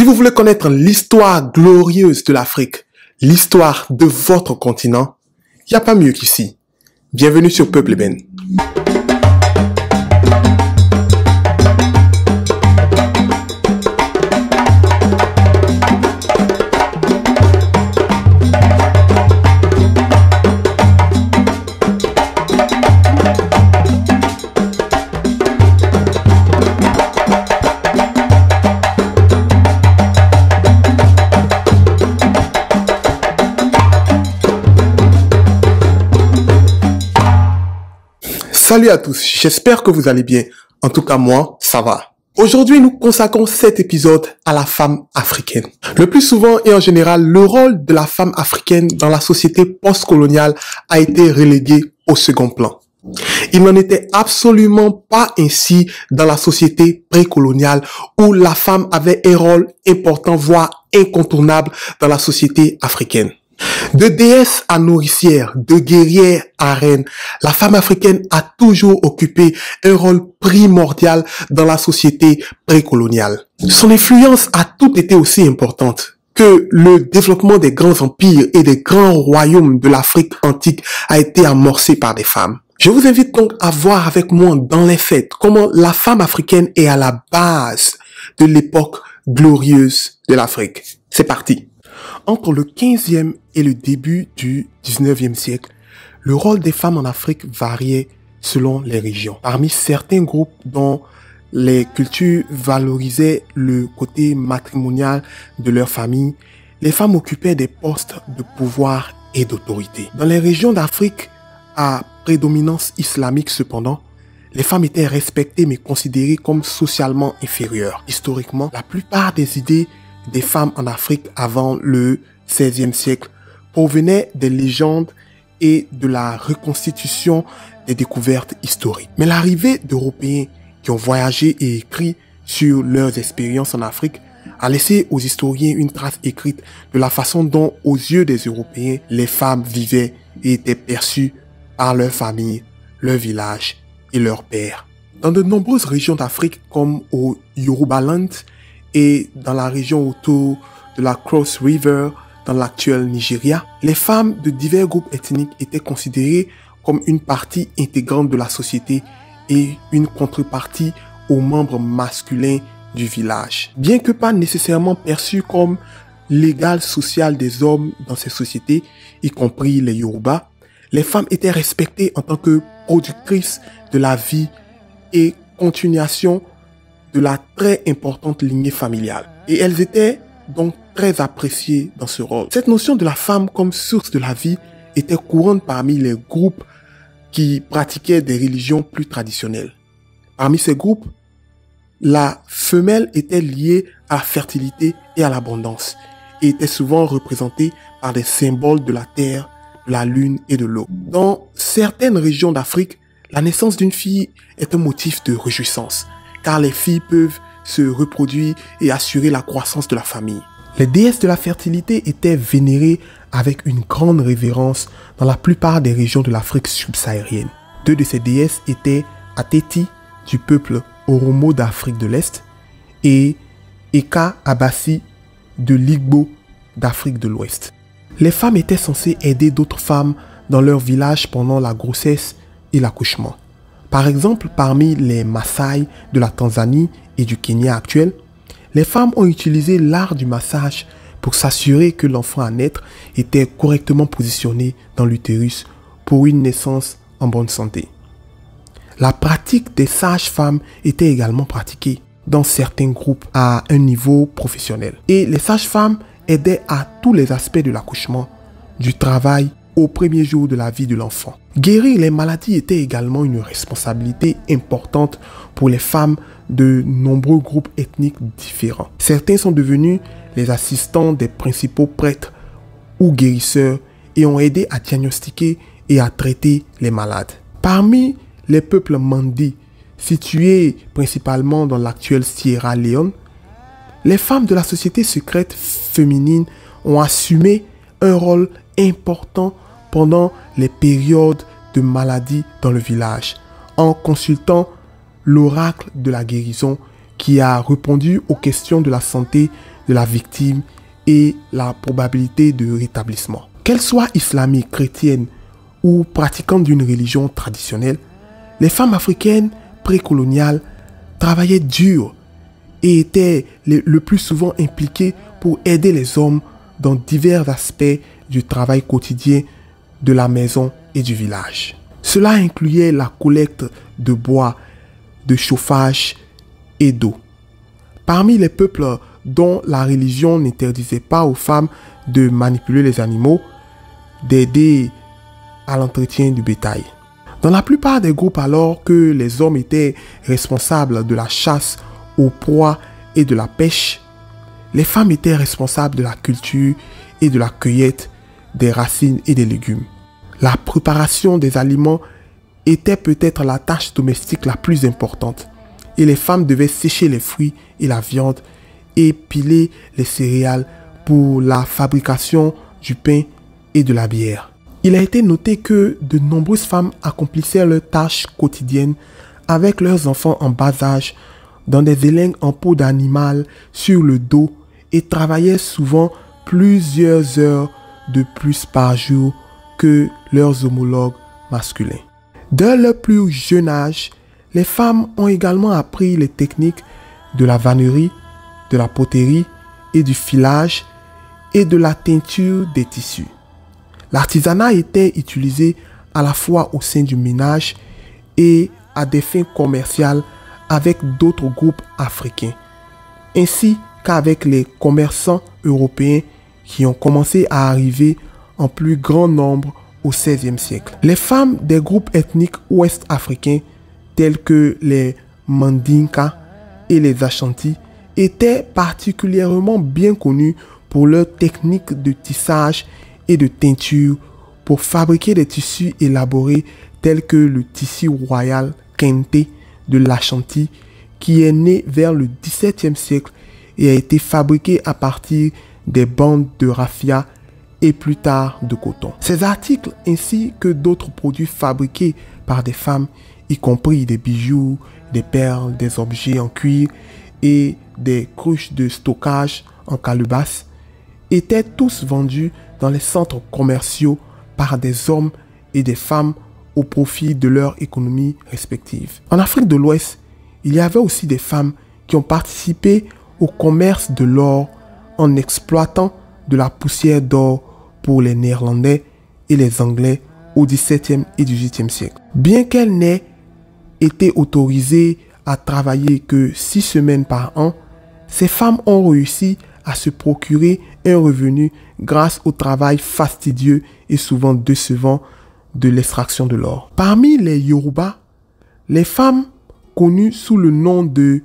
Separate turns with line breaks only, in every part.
vous voulez connaître l'histoire glorieuse de l'Afrique, l'histoire de votre continent, il n'y a pas mieux qu'ici. Bienvenue sur Peuple Eben. Salut à tous, j'espère que vous allez bien. En tout cas, moi, ça va. Aujourd'hui, nous consacrons cet épisode à la femme africaine. Le plus souvent et en général, le rôle de la femme africaine dans la société postcoloniale a été relégué au second plan. Il n'en était absolument pas ainsi dans la société précoloniale où la femme avait un rôle important, voire incontournable dans la société africaine. De déesse à nourricière, de guerrière à reine, la femme africaine a toujours occupé un rôle primordial dans la société précoloniale. Son influence a tout été aussi importante que le développement des grands empires et des grands royaumes de l'Afrique antique a été amorcé par des femmes. Je vous invite donc à voir avec moi dans les faits comment la femme africaine est à la base de l'époque glorieuse de l'Afrique. C'est parti! Entre le 15e et le début du 19e siècle, le rôle des femmes en Afrique variait selon les régions. Parmi certains groupes dont les cultures valorisaient le côté matrimonial de leur famille, les femmes occupaient des postes de pouvoir et d'autorité. Dans les régions d'Afrique à prédominance islamique cependant, les femmes étaient respectées mais considérées comme socialement inférieures. Historiquement, la plupart des idées des femmes en Afrique avant le XVIe siècle provenaient des légendes et de la reconstitution des découvertes historiques. Mais l'arrivée d'Européens qui ont voyagé et écrit sur leurs expériences en Afrique a laissé aux historiens une trace écrite de la façon dont, aux yeux des Européens, les femmes vivaient et étaient perçues par leur famille, leur village et leur père. Dans de nombreuses régions d'Afrique comme au Yorubaland, et dans la région autour de la Cross River, dans l'actuel Nigeria, les femmes de divers groupes ethniques étaient considérées comme une partie intégrante de la société et une contrepartie aux membres masculins du village. Bien que pas nécessairement perçues comme l'égal social des hommes dans ces sociétés, y compris les Yoruba, les femmes étaient respectées en tant que productrices de la vie et continuation de la très importante lignée familiale. Et elles étaient donc très appréciées dans ce rôle. Cette notion de la femme comme source de la vie était courante parmi les groupes qui pratiquaient des religions plus traditionnelles. Parmi ces groupes, la femelle était liée à la fertilité et à l'abondance et était souvent représentée par des symboles de la terre, de la lune et de l'eau. Dans certaines régions d'Afrique, la naissance d'une fille est un motif de réjouissance, car les filles peuvent se reproduire et assurer la croissance de la famille. Les déesses de la fertilité étaient vénérées avec une grande révérence dans la plupart des régions de l'Afrique subsaharienne. Deux de ces déesses étaient Ateti du peuple Oromo d'Afrique de l'Est et Eka Abassi de l'Igbo d'Afrique de l'Ouest. Les femmes étaient censées aider d'autres femmes dans leur village pendant la grossesse et l'accouchement. Par exemple, parmi les Maasai de la Tanzanie et du Kenya actuel, les femmes ont utilisé l'art du massage pour s'assurer que l'enfant à naître était correctement positionné dans l'utérus pour une naissance en bonne santé. La pratique des sages-femmes était également pratiquée dans certains groupes à un niveau professionnel. Et les sages-femmes aidaient à tous les aspects de l'accouchement, du travail, au premier jour de la vie de l'enfant. Guérir les maladies était également une responsabilité importante pour les femmes de nombreux groupes ethniques différents. Certains sont devenus les assistants des principaux prêtres ou guérisseurs et ont aidé à diagnostiquer et à traiter les malades. Parmi les peuples Mandi, situés principalement dans l'actuelle Sierra Leone, les femmes de la société secrète féminine ont assumé un rôle important pendant les périodes de maladie dans le village, en consultant l'oracle de la guérison qui a répondu aux questions de la santé de la victime et la probabilité de rétablissement. Qu'elles soient islamiques, chrétiennes ou pratiquantes d'une religion traditionnelle, les femmes africaines précoloniales travaillaient dur et étaient le plus souvent impliquées pour aider les hommes dans divers aspects du travail quotidien de la maison et du village. Cela incluait la collecte de bois, de chauffage et d'eau. Parmi les peuples dont la religion n'interdisait pas aux femmes de manipuler les animaux, d'aider à l'entretien du bétail. Dans la plupart des groupes, alors que les hommes étaient responsables de la chasse aux proies et de la pêche, les femmes étaient responsables de la culture et de la cueillette des racines et des légumes. La préparation des aliments était peut-être la tâche domestique la plus importante et les femmes devaient sécher les fruits et la viande et piler les céréales pour la fabrication du pain et de la bière. Il a été noté que de nombreuses femmes accomplissaient leurs tâches quotidiennes avec leurs enfants en bas âge dans des élengues en peau d'animal sur le dos et travaillaient souvent plusieurs heures de plus par jour que leurs homologues masculins. Dès leur plus jeune âge, les femmes ont également appris les techniques de la vannerie, de la poterie et du filage et de la teinture des tissus. L'artisanat était utilisé à la fois au sein du ménage et à des fins commerciales avec d'autres groupes africains, ainsi qu'avec les commerçants européens qui ont commencé à arriver en plus grand nombre au XVIe siècle. Les femmes des groupes ethniques ouest-africains tels que les Mandinka et les Ashanti étaient particulièrement bien connues pour leur technique de tissage et de teinture pour fabriquer des tissus élaborés tels que le tissu royal Kente de l'Ashanti qui est né vers le XVIIe siècle et a été fabriqué à partir des bandes de raffia et plus tard de coton. Ces articles ainsi que d'autres produits fabriqués par des femmes, y compris des bijoux, des perles, des objets en cuir et des cruches de stockage en calebasse, étaient tous vendus dans les centres commerciaux par des hommes et des femmes au profit de leur économie respective. En Afrique de l'Ouest, il y avait aussi des femmes qui ont participé au commerce de l'or en exploitant de la poussière d'or pour les Néerlandais et les Anglais au XVIIe et XVIIIe siècle. Bien qu'elles n'aient été autorisées à travailler que 6 semaines par an, ces femmes ont réussi à se procurer un revenu grâce au travail fastidieux et souvent décevant de l'extraction de l'or. Parmi les Yoruba, les femmes connues sous le nom de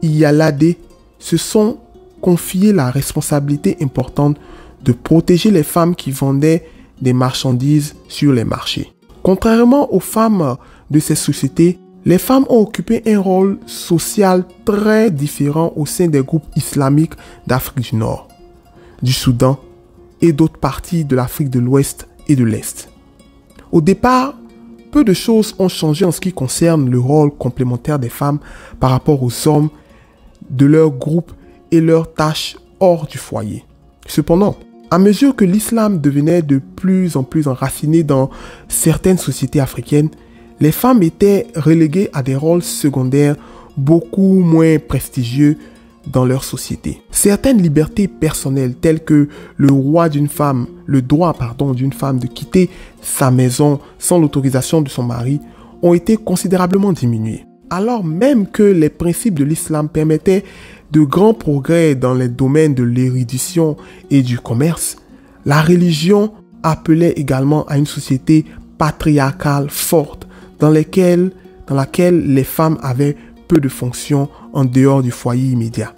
Iyalade se sont confié la responsabilité importante de protéger les femmes qui vendaient des marchandises sur les marchés. Contrairement aux femmes de ces sociétés, les femmes ont occupé un rôle social très différent au sein des groupes islamiques d'Afrique du Nord, du Soudan et d'autres parties de l'Afrique de l'Ouest et de l'Est. Au départ, peu de choses ont changé en ce qui concerne le rôle complémentaire des femmes par rapport aux hommes de leur groupe et leurs tâches hors du foyer. Cependant, à mesure que l'islam devenait de plus en plus enraciné dans certaines sociétés africaines, les femmes étaient reléguées à des rôles secondaires beaucoup moins prestigieux dans leur société. Certaines libertés personnelles telles que le droit d'une femme de quitter sa maison sans l'autorisation de son mari ont été considérablement diminuées. Alors même que les principes de l'islam permettaient de grands progrès dans les domaines de l'érudition et du commerce, la religion appelait également à une société patriarcale forte dans laquelle les femmes avaient peu de fonctions en dehors du foyer immédiat.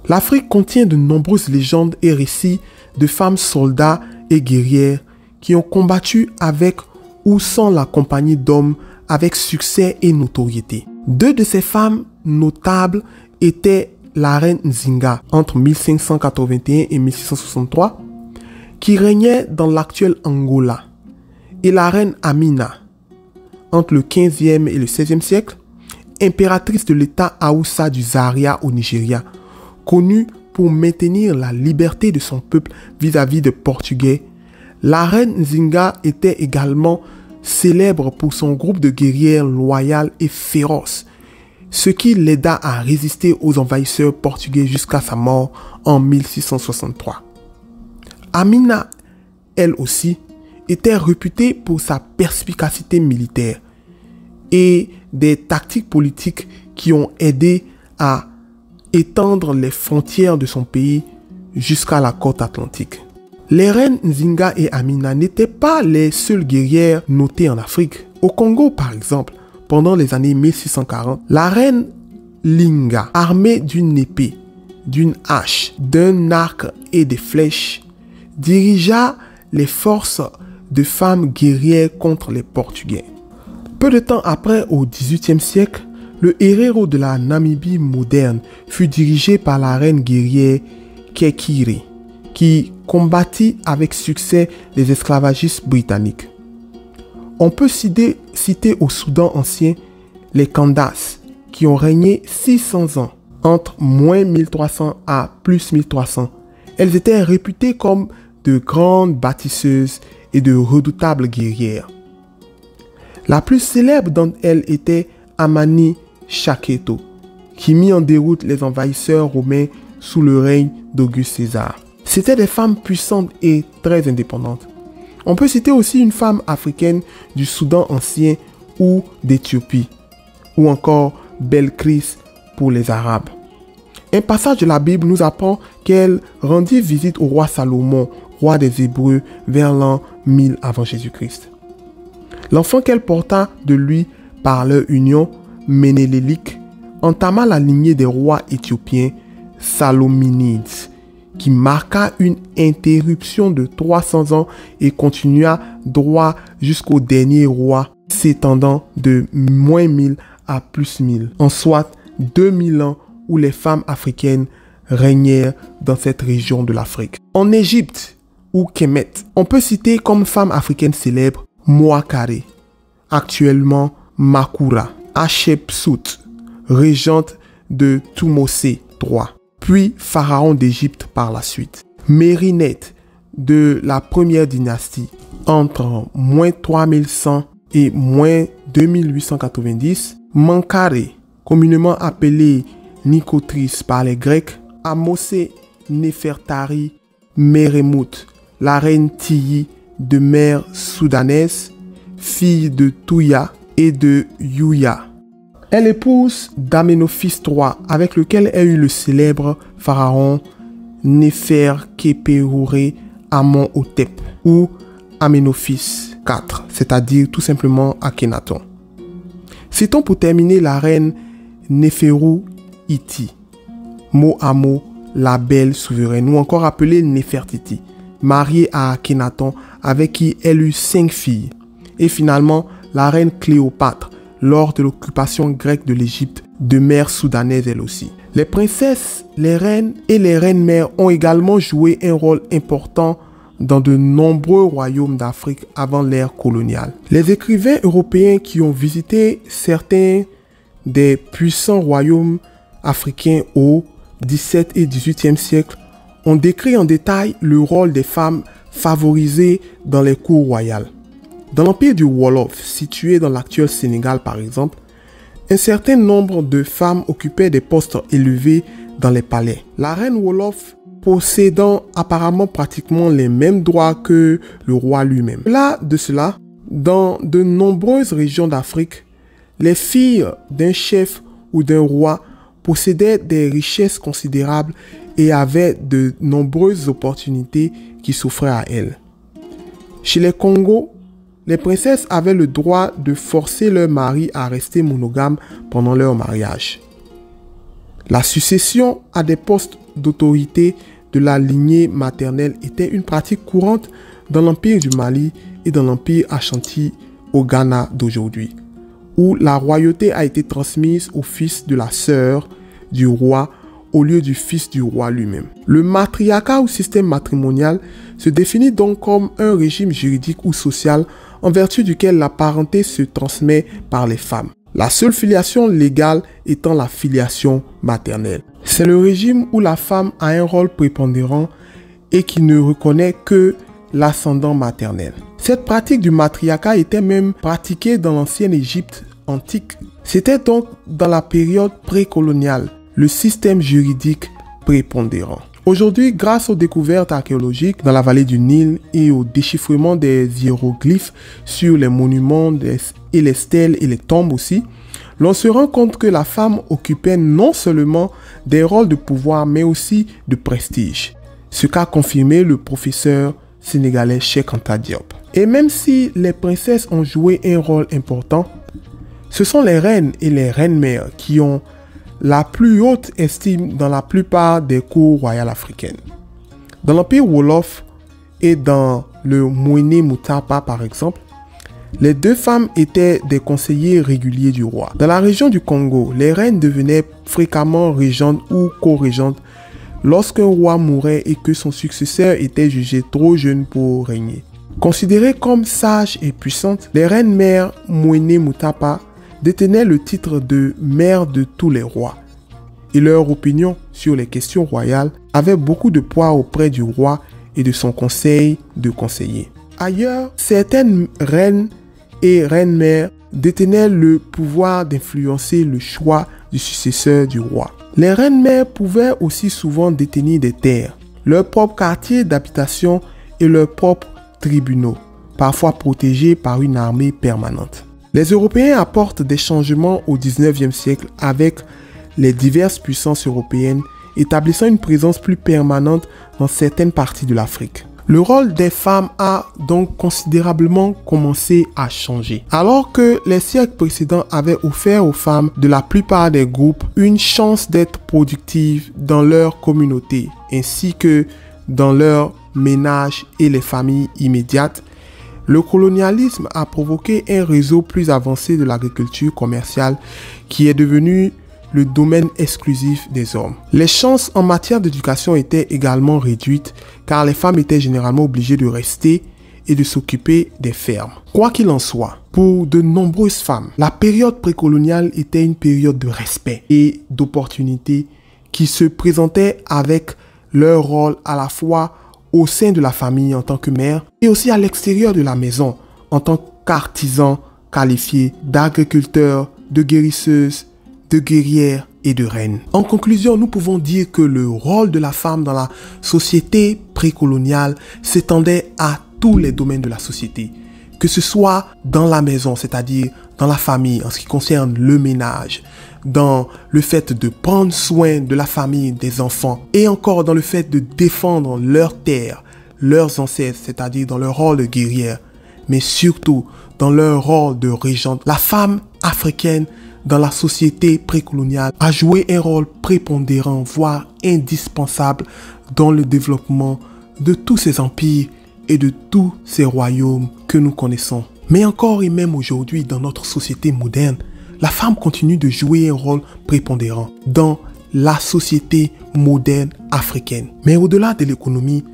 L'Afrique contient de nombreuses légendes et récits de femmes soldats et guerrières qui ont combattu avec ou sans la compagnie d'hommes avec succès et notoriété. 2 de ces femmes notables étaient la reine Nzinga entre 1581 et 1663, qui régnait dans l'actuel Angola, et la reine Amina entre le 15e et le 16e siècle, impératrice de l'État Hausa du Zaria au Nigeria, connue pour maintenir la liberté de son peuple vis-à-vis des Portugais. La reine Nzinga était également célèbre pour son groupe de guerrières loyales et féroces, ce qui l'aida à résister aux envahisseurs portugais jusqu'à sa mort en 1663. Amina, elle aussi, était réputée pour sa perspicacité militaire et des tactiques politiques qui ont aidé à étendre les frontières de son pays jusqu'à la côte atlantique. Les reines Nzinga et Amina n'étaient pas les seules guerrières notées en Afrique. Au Congo, par exemple, pendant les années 1640, la reine Linga, armée d'une épée, d'une hache, d'un arc et des flèches, dirigea les forces de femmes guerrières contre les Portugais. Peu de temps après, au XVIIIe siècle, le héros de la Namibie moderne fut dirigé par la reine guerrière Kekire, qui combattit avec succès les esclavagistes britanniques. On peut citer au Soudan ancien les Kandas, qui ont régné 600 ans, entre moins 1300 à plus 1300. Elles étaient réputées comme de grandes bâtisseuses et de redoutables guerrières. La plus célèbre d'entre elles était Amani Shaketo, qui mit en déroute les envahisseurs romains sous le règne d'Auguste César. C'étaient des femmes puissantes et très indépendantes. On peut citer aussi une femme africaine du Soudan ancien ou d'Éthiopie, ou encore Belkris pour les Arabes. Un passage de la Bible nous apprend qu'elle rendit visite au roi Salomon, roi des Hébreux, vers l'an 1000 avant Jésus-Christ. L'enfant qu'elle porta de lui par leur union, Ménélélique, entama la lignée des rois éthiopiens Salominides, qui marqua une interruption de 300 ans et continua droit jusqu'au dernier roi, s'étendant de moins 1000 à plus 1000, en soit 2000 ans où les femmes africaines régnèrent dans cette région de l'Afrique. En Égypte, ou Kemet, on peut citer comme femme africaine célèbre Moakare, actuellement Makura, Hatshepsut, régente de Thutmose III, puis pharaon d'Égypte par la suite. Mérinette de la première dynastie, entre moins 3100 et moins 2890. Mankare, communément appelée Nikotris par les Grecs. Amosé Nefertari Meremut, la reine Tiyi de mère soudanaise, fille de Touya et de Yuya. Elle épouse d'Amenophis III, avec lequel elle eut le célèbre pharaon Neferkhéperouré Amenhotep, ou Amenophis IV, c'est-à-dire tout simplement Akhenaton. Citons pour terminer la reine Néferu-Iti, mot à mot la belle souveraine, ou encore appelée Néfertiti, mariée à Akhenaton, avec qui elle eut 5 filles. Et finalement, la reine Cléopâtre, lors de l'occupation grecque de l'Égypte, de mère soudanaise elle aussi. Les princesses, les reines et les reines-mères ont également joué un rôle important dans de nombreux royaumes d'Afrique avant l'ère coloniale. Les écrivains européens qui ont visité certains des puissants royaumes africains au XVIIe et XVIIIe siècle ont décrit en détail le rôle des femmes favorisées dans les cours royales. Dans l'empire du Wolof, situé dans l'actuel Sénégal par exemple, un certain nombre de femmes occupaient des postes élevés dans les palais. La reine Wolof possédant apparemment pratiquement les mêmes droits que le roi lui-même. Au-delà de cela, dans de nombreuses régions d'Afrique, les filles d'un chef ou d'un roi possédaient des richesses considérables et avaient de nombreuses opportunités qui s'offraient à elles. Chez les Congo, les princesses avaient le droit de forcer leur mari à rester monogame pendant leur mariage. La succession à des postes d'autorité de la lignée maternelle était une pratique courante dans l'empire du Mali et dans l'empire Ashanti au Ghana d'aujourd'hui, où la royauté a été transmise au fils de la sœur du roi au lieu du fils du roi lui-même. Le matriarcat ou système matrimonial se définit donc comme un régime juridique ou social en vertu duquel la parenté se transmet par les femmes. La seule filiation légale étant la filiation maternelle. C'est le régime où la femme a un rôle prépondérant et qui ne reconnaît que l'ascendant maternel. Cette pratique du matriarcat était même pratiquée dans l'ancienne Égypte antique. C'était donc dans la période précoloniale, le système juridique prépondérant. Aujourd'hui, grâce aux découvertes archéologiques dans la vallée du Nil et au déchiffrement des hiéroglyphes sur les monuments et les stèles et les tombes aussi, l'on se rend compte que la femme occupait non seulement des rôles de pouvoir mais aussi de prestige. Ce qu'a confirmé le professeur sénégalais Cheikh Anta Diop. Et même si les princesses ont joué un rôle important, ce sont les reines et les reines-mères qui ont la plus haute estime dans la plupart des cours royales africaines. Dans l'Empire Wolof et dans le Mouene Moutapa par exemple, les deux femmes étaient des conseillers réguliers du roi. Dans la région du Congo, les reines devenaient fréquemment régentes ou co-régentes lorsqu'un roi mourait et que son successeur était jugé trop jeune pour régner. Considérées comme sages et puissantes, les reines-mères Mouene Moutapa détenaient le titre de mère de tous les rois et leur opinion sur les questions royales avait beaucoup de poids auprès du roi et de son conseil de conseillers. Ailleurs, certaines reines et reines-mères détenaient le pouvoir d'influencer le choix du successeur du roi. Les reines-mères pouvaient aussi souvent détenir des terres, leur propre quartier d'habitation et leurs propres tribunaux, parfois protégés par une armée permanente. Les Européens apportent des changements au XIXe siècle avec les diverses puissances européennes établissant une présence plus permanente dans certaines parties de l'Afrique. Le rôle des femmes a donc considérablement commencé à changer. Alors que les siècles précédents avaient offert aux femmes de la plupart des groupes une chance d'être productives dans leur communauté ainsi que dans leur ménage et les familles immédiates, le colonialisme a provoqué un réseau plus avancé de l'agriculture commerciale qui est devenu le domaine exclusif des hommes. Les chances en matière d'éducation étaient également réduites car les femmes étaient généralement obligées de rester et de s'occuper des fermes. Quoi qu'il en soit, pour de nombreuses femmes, la période précoloniale était une période de respect et d'opportunité qui se présentait avec leur rôle à la fois au sein de la famille en tant que mère et aussi à l'extérieur de la maison en tant qu'artisans qualifiés, d'agriculteurs, de guérisseuses, de guerrières et de reines. En conclusion, nous pouvons dire que le rôle de la femme dans la société précoloniale s'étendait à tous les domaines de la société, que ce soit dans la maison, c'est-à-dire dans la famille en ce qui concerne le ménage, dans le fait de prendre soin de la famille, des enfants, et encore dans le fait de défendre leurs terres, leurs ancêtres, c'est-à-dire dans leur rôle de guerrière, mais surtout dans leur rôle de régente. La femme africaine dans la société précoloniale a joué un rôle prépondérant, voire indispensable dans le développement de tous ces empires et de tous ces royaumes que nous connaissons. Mais encore et même aujourd'hui, dans notre société moderne, la femme continue de jouer un rôle prépondérant dans la société moderne africaine. Mais au-delà de l'économie,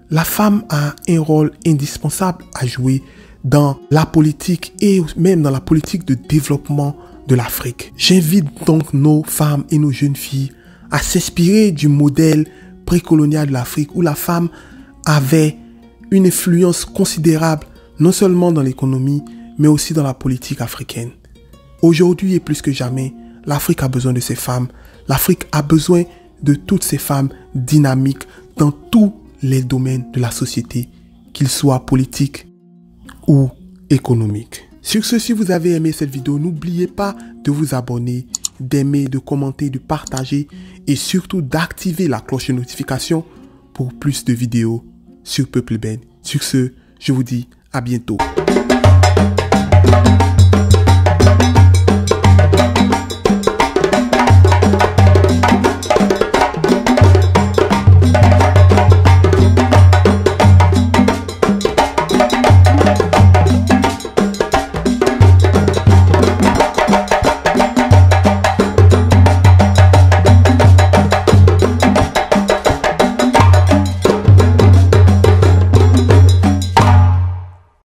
la femme a un rôle indispensable à jouer dans la politique et même dans la politique de développement de l'Afrique. J'invite donc nos femmes et nos jeunes filles à s'inspirer du modèle précolonial de l'Afrique où la femme avait une influence considérable non seulement dans l'économie mais aussi dans la politique africaine. Aujourd'hui et plus que jamais, l'Afrique a besoin de ces femmes. L'Afrique a besoin de toutes ces femmes dynamiques dans tous les domaines de la société, qu'ils soient politiques ou économiques. Sur ce, si vous avez aimé cette vidéo, n'oubliez pas de vous abonner, d'aimer, de commenter, de partager et surtout d'activer la cloche de notification pour plus de vidéos sur Peuple Ben. Sur ce, je vous dis à bientôt.